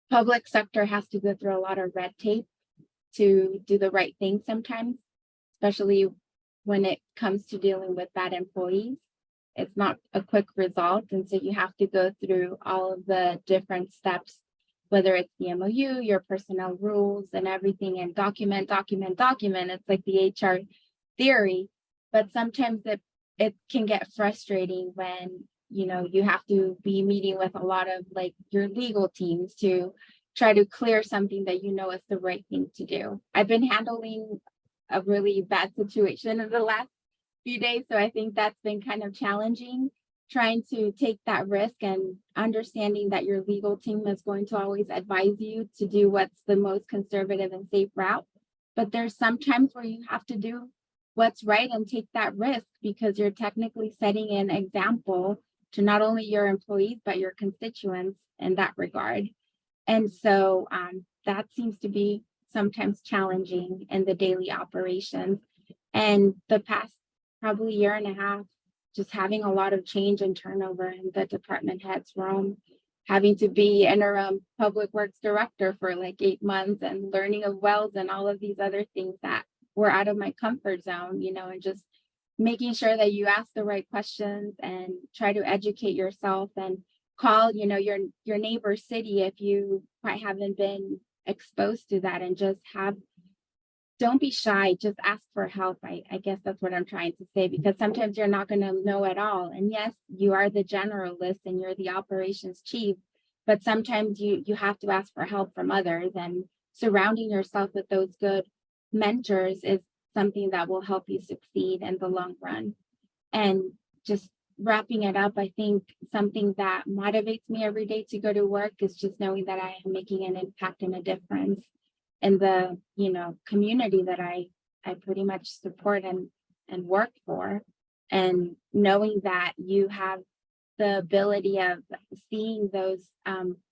public sector has to go through a lot of red tape to do the right thing sometimes, especially when it comes to dealing with bad employees. It's not a quick result. And so you have to go through all of the different steps, whether it's the MOU, your personnel rules and everything, and document. It's like the HR theory, but sometimes it can get frustrating when, you have to be meeting with a lot of like your legal teams to try to clear something that is the right thing to do. I've been handling a really bad situation in the last few days, so I think that's been kind of challenging, trying to take that risk and understanding that your legal team is going to always advise you to do what's the most conservative and safe route. But there's some times where you have to do what's right and take that risk because you're technically setting an example to not only your employees, but your constituents in that regard. And so that seems to be sometimes challenging in the daily operations. And the past probably year and a half, just having a lot of change and turnover in the department heads from having to be interim public works director for like 8 months and learning of wells and all of these other things that were out of my comfort zone, and just making sure that you ask the right questions and try to educate yourself and call, your neighbor city if you quite haven't been exposed to that, and just don't be shy, just ask for help. I guess that's what I'm trying to say, because sometimes you're not going to know at all. And yes, you are the generalist and you're the operations chief, but sometimes you have to ask for help from others, and surrounding yourself with those good mentors is something that will help you succeed in the long run. And just wrapping it up, I think something that motivates me every day to go to work is just knowing that I am making an impact and a difference in the, community that I pretty much support and work for. And knowing that you have the ability of seeing those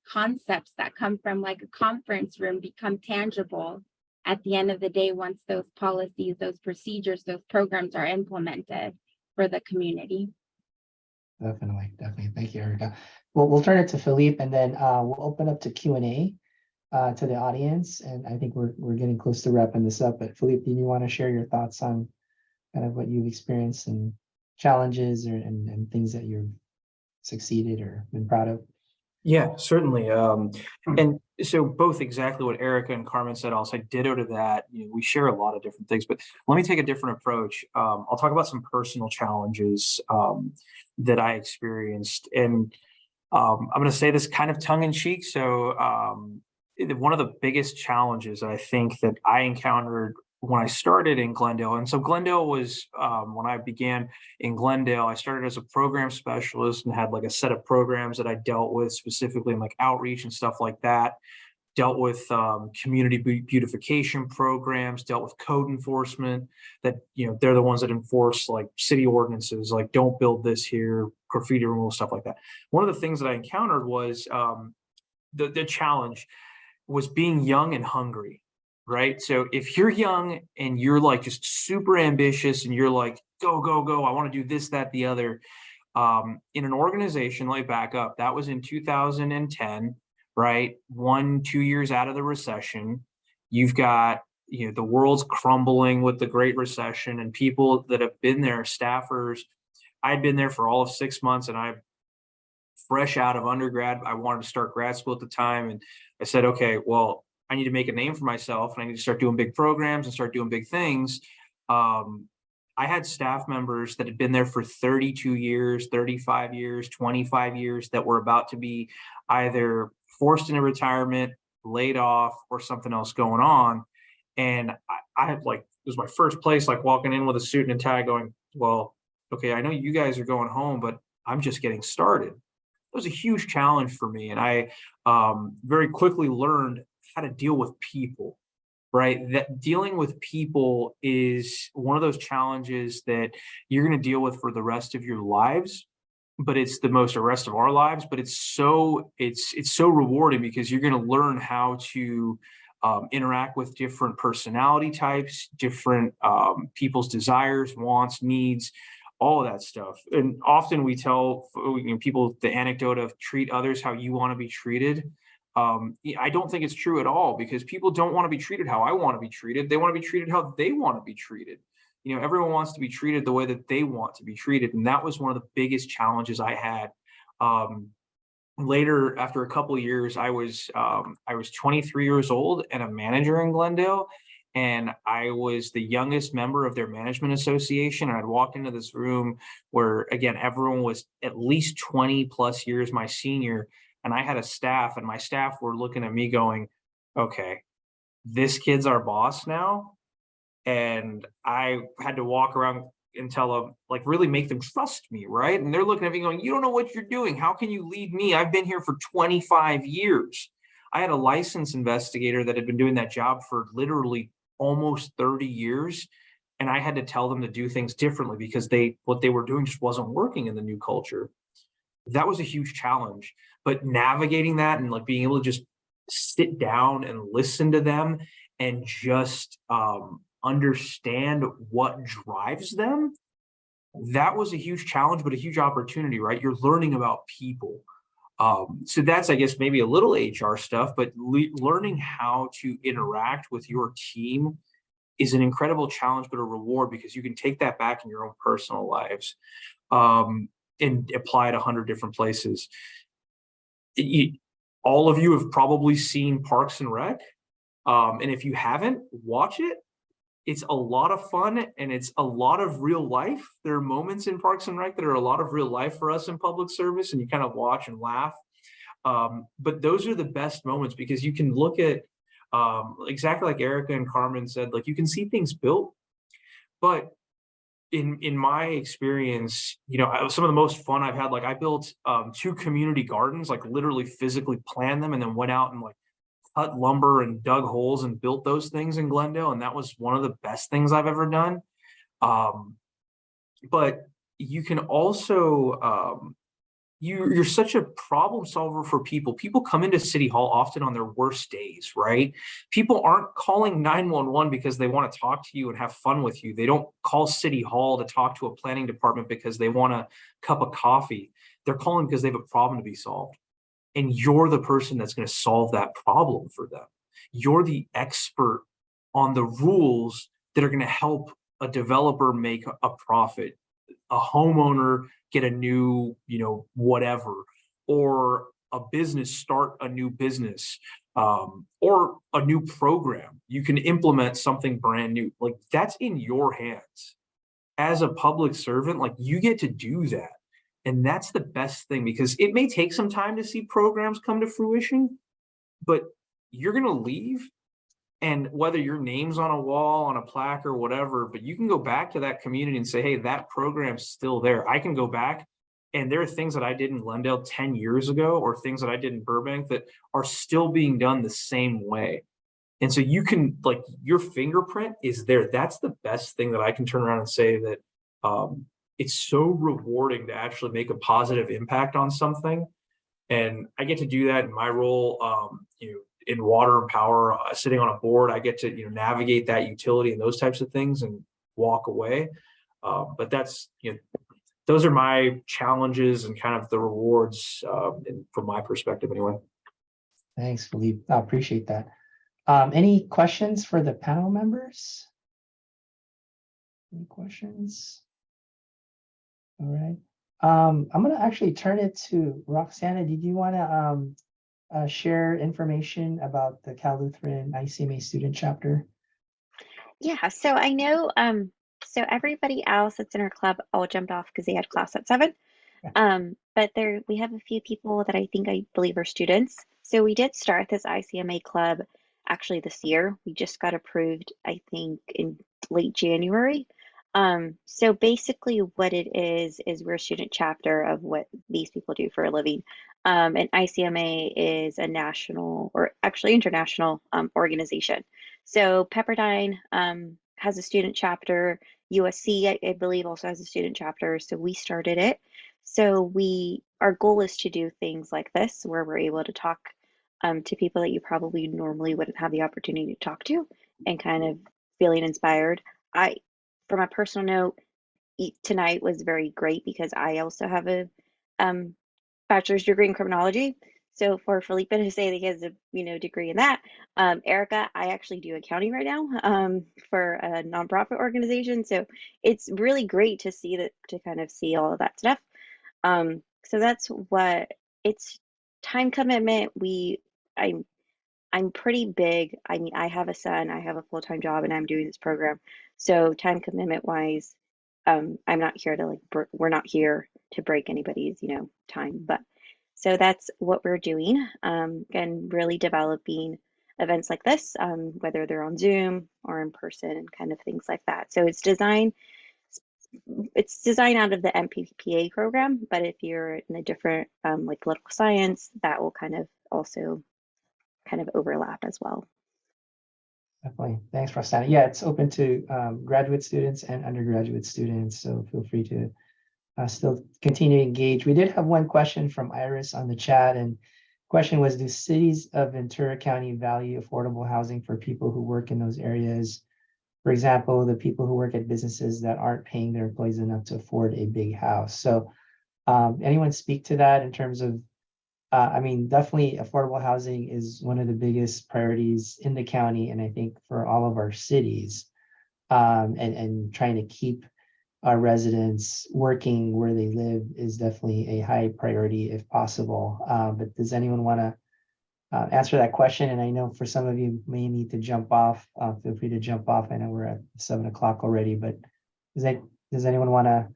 concepts that come from like a conference room become tangible at the end of the day once those policies, those procedures, those programs are implemented for the community. Definitely. Thank you, Erica. Well, we'll turn it to Philippe, and then we'll open up to Q&A to the audience. And I think we're getting close to wrapping this up. But Philippe, do you want to share your thoughts on kind of what you've experienced and challenges and things that you've succeeded or been proud of? Yeah, certainly. And so both exactly what Erica and Carmen said, I'll say ditto to that. We share a lot of different things, but let me take a different approach. I'll talk about some personal challenges that I experienced. And I'm going to say this kind of tongue in cheek. So one of the biggest challenges I think that I encountered when I started in Glendale, and so Glendale was, when I began in Glendale, I started as a program specialist and had like a set of programs that I dealt with specifically in like outreach and stuff like that. Dealt with community beautification programs, dealt with code enforcement that, they're the ones that enforce like city ordinances, like don't build this here, graffiti removal, stuff like that. One of the things that I encountered was the challenge was being young and hungry. Right. So if you're young and you're like just super ambitious and you're like, go, go, go, I want to do this, that, the other, in an organization, let me back up. That was in 2010, right? 1-2 years out of the recession. You've got, the world's crumbling with the Great Recession, and people that have been there, staffers. I'd been there for all of 6 months, and I fresh out of undergrad. I wanted to start grad school at the time. And I said, okay, well, I need to make a name for myself, and I need to start doing big programs and start doing big things. I had staff members that had been there for 32 years, 35 years, 25 years that were about to be either forced into retirement, laid off, or something else going on. And I had it was my first place, like walking in with a suit and a tie going, well, okay, I know you guys are going home, but I'm just getting started. It was a huge challenge for me. And I very quickly learned how to deal with people, right? That dealing with people is one of those challenges that you're going to deal with for the rest of your lives, but it's the rest of our lives, but it's so rewarding because you're going to learn how to interact with different personality types, different people's desires, wants, needs, all of that stuff. And often we tell people the anecdote of treat others how you want to be treated. I don't think it's true at all, because people don't want to be treated how I want to be treated. They want to be treated how they want to be treated. Everyone wants to be treated the way that they want to be treated. And that was one of the biggest challenges I had. Later, after a couple of years, I was 23 years old and a manager in Glendale. And I was the youngest member of their management association. And I'd walked into this room where, again, everyone was at least 20 plus years my senior. And I had a staff, and my staff were looking at me going, okay, this kid's our boss now. And I had to walk around and tell them, really make them trust me, right? And they're looking at me going, you don't know what you're doing. How can you lead me? I've been here for 25 years. I had a licensed investigator that had been doing that job for literally almost 30 years. And I had to tell them to do things differently because what they were doing just wasn't working in the new culture. That was a huge challenge. But navigating that and being able to just sit down and listen to them and just understand what drives them, that was a huge challenge, but a huge opportunity, right? You're learning about people. So that's, I guess, maybe a little HR stuff, but learning how to interact with your team is an incredible challenge, but a reward, because you can take that back in your own personal lives and apply it 100 different places. All of you have probably seen Parks and Rec. And if you haven't, watch it. It's a lot of fun, and it's a lot of real life. There are moments in Parks and Rec that are a lot of real life for us in public service, and you kind of watch and laugh. But those are the best moments, because you can look at exactly like Erica and Carmen said, you can see things built, but in my experience, some of the most fun I've had, like I built 2 community gardens, like literally physically planned them and then went out and like cut lumber and dug holes and built those things in Glendale. And that was one of the best things I've ever done. But you can also, you're such a problem solver for people. People come into City Hall often on their worst days, right? People aren't calling 911 because they want to talk to you and have fun with you. They don't call City Hall to talk to a planning department because they want a cup of coffee. They're calling because they have a problem to be solved. And you're the person that's going to solve that problem for them. You're the expert on the rules that are going to help a developer make a profit, a homeowner get a new, whatever, or a business start a new business, or a new program. You can implement something brand new. Like that's in your hands. As a public servant, like you get to do that. And that's the best thing, because it may take some time to see programs come to fruition, but you're going to leave. And whether your name's on a wall, on a plaque or whatever, but you can go back to that community and say, hey, that program's still there. I can go back and there are things that I did in Glendale 10 years ago or things that I did in Burbank that are still being done the same way. And so you can, like, your fingerprint is there. That's the best thing that I can turn around and say that it's so rewarding to actually make a positive impact on something. And I get to do that in my role, in water and power, sitting on a board. I get to navigate that utility and those types of things and walk away. But that's those are my challenges and kind of the rewards from my perspective anyway. Thanks, Philippe. I appreciate that. Any questions for the panel members? Any questions? All right. I'm going to actually turn it to Roxana. Did you want to share information about the Cal Lutheran ICMA student chapter? Yeah, so I know, so everybody else that's in our club all jumped off because they had class at 7. But we have a few people that I believe are students. So we did start this ICMA club actually this year. We just got approved, I think, in late January. So basically what it is we're a student chapter of what these people do for a living. And ICMA is a national or actually international organization. So Pepperdine has a student chapter. USC, I believe, also has a student chapter. So we started it. So our goal is to do things like this where we're able to talk to people that you probably normally wouldn't have the opportunity to talk to and kind of feeling inspired. From a personal note, tonight was very great because I also have a bachelor's degree in criminology. So for Felipe to say that he has a degree in that, Erica, I actually do accounting right now for a nonprofit organization. So it's really great to kind of see all of that stuff. So that's what it's time commitment. I'm pretty big. I mean, I have a son, I have a full-time job, and I'm doing this program. So time commitment wise, I'm not here to we're not here to break anybody's, time. But so that's what we're doing, and really developing events like this, whether they're on Zoom or in person and kind of things like that. So it's designed out of the MPPA program, but if you're in a different, like political science, that will kind of also kind of overlap as well. Definitely. Thanks, Roxana. Yeah, it's open to graduate students and undergraduate students, so feel free to still continue to engage. We did have one question from Iris on the chat, and question was, do cities of Ventura County value affordable housing for people who work in those areas? For example, the people who work at businesses that aren't paying their employees enough to afford a big house. So anyone speak to that in terms of, I mean, definitely affordable housing is one of the biggest priorities in the county, and I think for all of our cities, and trying to keep our residents working where they live is definitely a high priority if possible. But does anyone want to answer that question? And I know for some of you may need to jump off. Feel free to jump off. I know we're at 7 o'clock already, but does anyone want to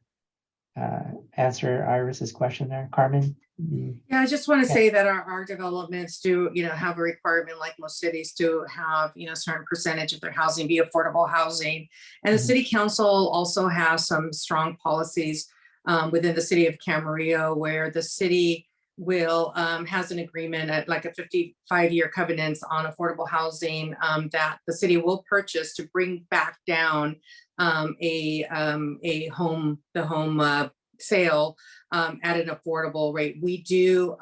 answer Iris's question there, Carmen? Yeah, I just want to Yeah. say that our developments do, have a requirement like most cities to have, a certain percentage of their housing be affordable housing. And the Mhm. city council also has some strong policies within the city of Camarillo where the city will has an agreement at like a 55-year covenants on affordable housing that the city will purchase to bring back down the home sale at an affordable rate. We do,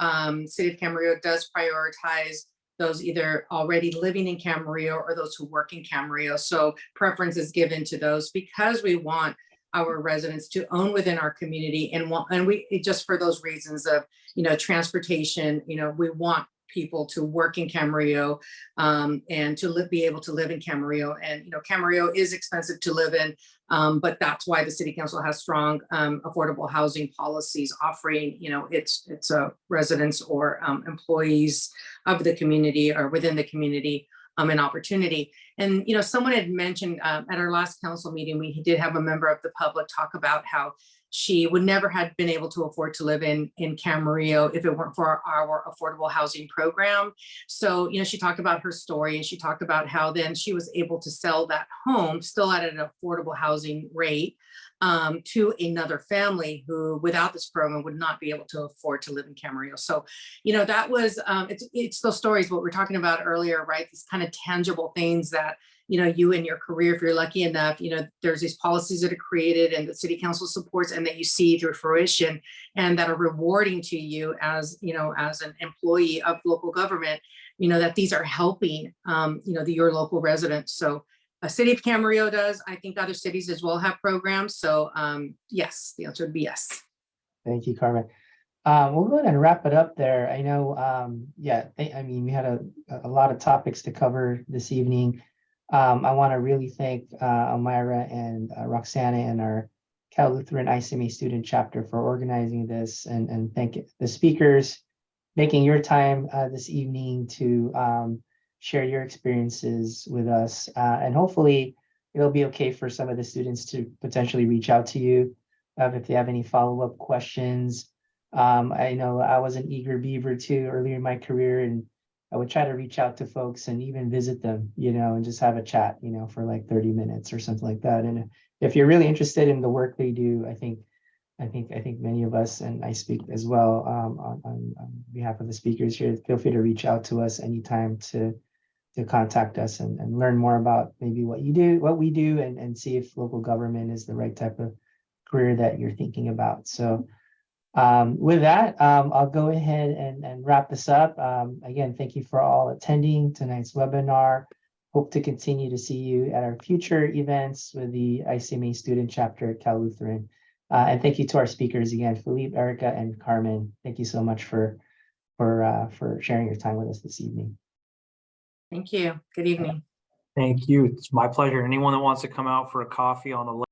City of Camarillo does prioritize those either already living in Camarillo or those who work in Camarillo. So preference is given to those because we want our residents to own within our community and we just for those reasons of, transportation, we want people to work in Camarillo and to be able to live in Camarillo. And, Camarillo is expensive to live in, but that's why the city council has strong affordable housing policies offering, its residents or employees of the community or within the community an opportunity. And, someone had mentioned at our last council meeting, we did have a member of the public talk about how she would never have been able to afford to live in Camarillo if it weren't for our affordable housing program. So, she talked about her story and she talked about how then she was able to sell that home still at an affordable housing rate to another family who without this program would not be able to afford to live in Camarillo. So, that was, it's those stories, what we're talking about earlier, right? These kind of tangible things that, you in your career, if you're lucky enough, there's these policies that are created and the city council supports and that you see through fruition and that are rewarding to you as, as an employee of local government, that these are helping, your local residents. So a city of Camarillo does. I think other cities as well have programs. So yes, the answer would be yes. Thank you, Carmen. We'll go ahead and wrap it up there. I know, I mean, we had a lot of topics to cover this evening. I want to really thank Elmira and Roxana and our Cal Lutheran ICMA student chapter for organizing this and thank the speakers making your time this evening to share your experiences with us. And hopefully it'll be okay for some of the students to potentially reach out to you if they have any follow-up questions. I know I was an eager beaver too earlier in my career, and I would try to reach out to folks and even visit them, and just have a chat, for like 30 minutes or something like that. And if you're really interested in the work they do, I think many of us, and I speak as well on behalf of the speakers here, feel free to reach out to us anytime to contact us and learn more about maybe what we do, and see if local government is the right type of career that you're thinking about. So with that, I'll go ahead and wrap this up. Again, thank you for all attending tonight's webinar. Hope to continue to see you at our future events with the ICMA student chapter at Cal Lutheran. And thank you to our speakers again, Philippe, Erica, and Carmen. Thank you so much for sharing your time with us this evening. Thank you. Good evening. Thank you. It's my pleasure. Anyone that wants to come out for a coffee on the